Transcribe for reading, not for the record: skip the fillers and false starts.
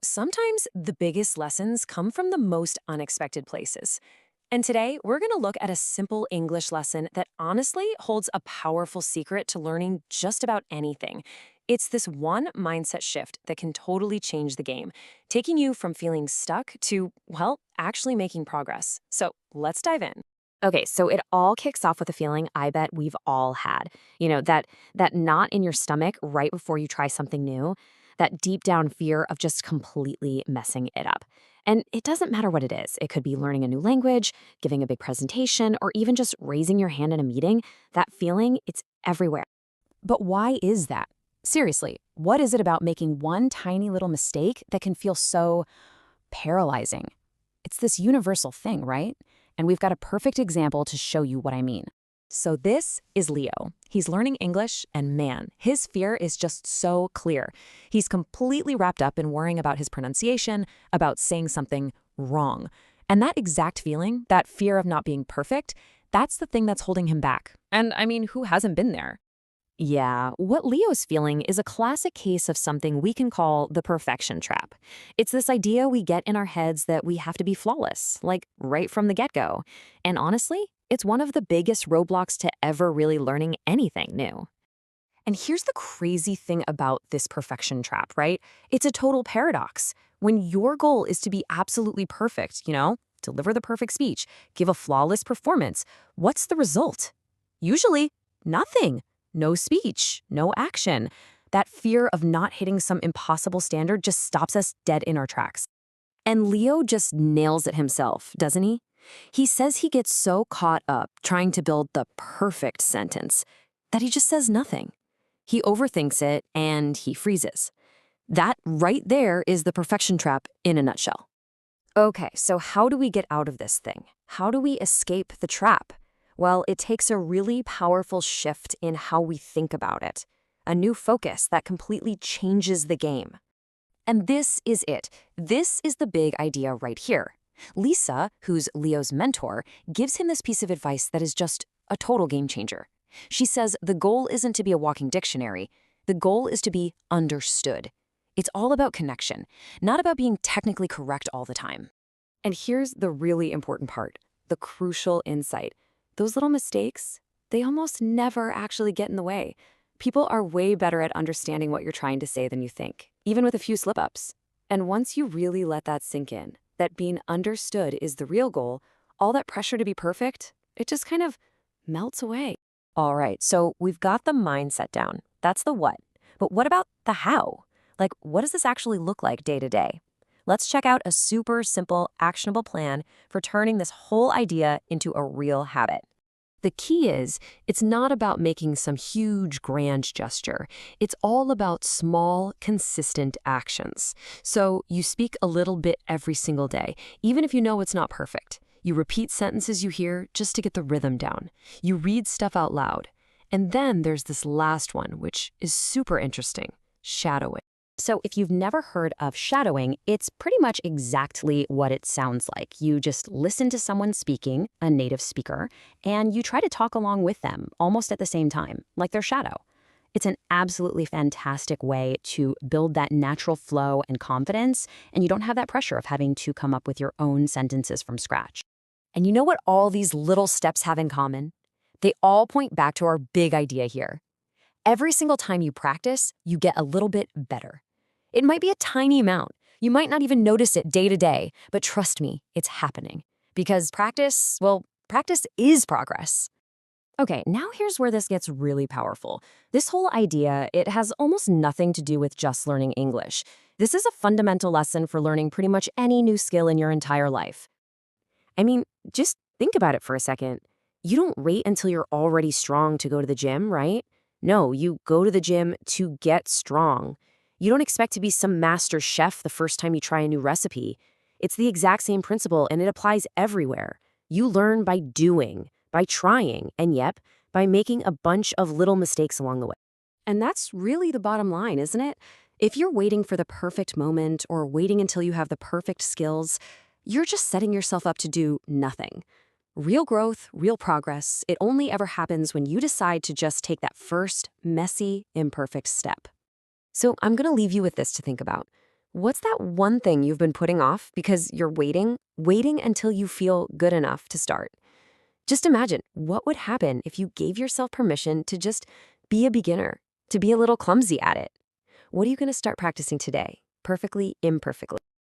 Sometimes the biggest lessons come from the most unexpected places. And today, we're going to look at a simple English lesson that honestly holds a powerful secret to learning just about anything. It's this one mindset shift that can totally change the game, taking you from feeling stuck to, well, actually making progress. So let's dive in. Okay, so it all kicks off with a feeling I bet we've all had. That knot in your stomach right before you try something new, that deep down fear of just completely messing it up. And it doesn't matter what it is. It could be learning a new language, giving a big presentation, or even just raising your hand in a meeting. That feeling, it's everywhere. But why is that? Seriously, what is it about making one tiny little mistake that can feel so paralyzing? It's this universal thing, right? And we've got a perfect example to show you what I mean. So this is Leo. He's learning English, and man, his fear is just so clear. He's completely wrapped up in worrying about his pronunciation, about saying something wrong. And that exact feeling, that fear of not being perfect, that's the thing that's holding him back. And I mean, who hasn't been there? Yeah, what Leo's feeling is a classic case of something we can call the perfection trap. It's this idea we get in our heads that we have to be flawless, like right from the get go. And honestly, it's one of the biggest roadblocks to ever really learning anything new. And here's the crazy thing about this perfection trap, right? It's a total paradox. When your goal is to be absolutely perfect, deliver the perfect speech, give a flawless performance, what's the result? Usually, nothing. No speech, no action. That fear of not hitting some impossible standard just stops us dead in our tracks. And Leo just nails it himself, doesn't he? He says he gets so caught up trying to build the perfect sentence that he just says nothing. He overthinks it and he freezes. That right there is the perfection trap in a nutshell. Okay, so how do we get out of this thing? How do we escape the trap? Well, it takes a really powerful shift in how we think about it, a new focus that completely changes the game. And this is it. This is the big idea right here. Lisa, who's Leo's mentor, gives him this piece of advice that is just a total game changer. She says the goal isn't to be a walking dictionary. The goal is to be understood. It's all about connection, not about being technically correct all the time. And here's the really important part, the crucial insight. Those little mistakes, they almost never actually get in the way. People are way better at understanding what you're trying to say than you think, even with a few slip-ups. And once you really let that sink in, that being understood is the real goal, all that pressure to be perfect, it just kind of melts away. All right, so we've got the mindset down. That's the what. But what about the how? Like, what does this actually look like day to day? Let's check out a super simple, actionable plan for turning this whole idea into a real habit. The key is, it's not about making some huge, grand gesture. It's all about small, consistent actions. So you speak a little bit every single day, even if you know it's not perfect. You repeat sentences you hear just to get the rhythm down. You read stuff out loud. And then there's this last one, which is super interesting, shadowing. So if you've never heard of shadowing, it's pretty much exactly what it sounds like. You just listen to someone speaking, a native speaker, and you try to talk along with them almost at the same time, like their shadow. It's an absolutely fantastic way to build that natural flow and confidence, and you don't have that pressure of having to come up with your own sentences from scratch. And you know what all these little steps have in common? They all point back to our big idea here. Every single time you practice, you get a little bit better. It might be a tiny amount. You might not even notice it day to day, but trust me, it's happening. Because practice, well, practice is progress. Okay, now here's where this gets really powerful. This whole idea, it has almost nothing to do with just learning English. This is a fundamental lesson for learning pretty much any new skill in your entire life. I mean, just think about it for a second. You don't wait until you're already strong to go to the gym, right? No, you go to the gym to get strong. You don't expect to be some master chef the first time you try a new recipe. It's the exact same principle, and it applies everywhere. You learn by doing, by trying, and yep, by making a bunch of little mistakes along the way. And that's really the bottom line, isn't it? If you're waiting for the perfect moment or waiting until you have the perfect skills, you're just setting yourself up to do nothing. Real growth, real progress, it only ever happens when you decide to just take that first, messy, imperfect step. So I'm going to leave you with this to think about. What's that one thing you've been putting off because you're waiting until you feel good enough to start? Just imagine what would happen if you gave yourself permission to just be a beginner, to be a little clumsy at it. What are you going to start practicing today? Perfectly, imperfectly.